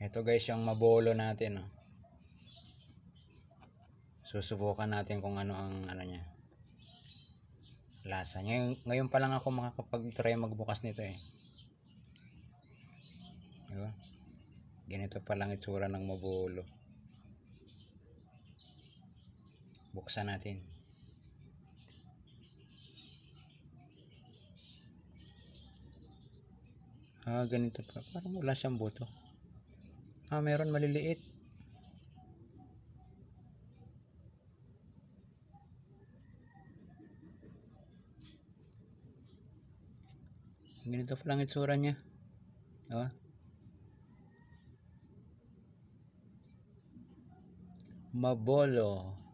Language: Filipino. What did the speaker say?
Ito guys yung mabolo natin. Oh. Susubukan natin kung ano ang niya. Lasa. Ngayon pa lang ako makakapag-try magbukas nito eh. Diba? Ganito pa lang itsura ng mabolo. Buksan natin. Ganito pa. Parang wala siyang buto. Meron maliliit. Ganito pa lang itsura niya. Diba? Mabolo.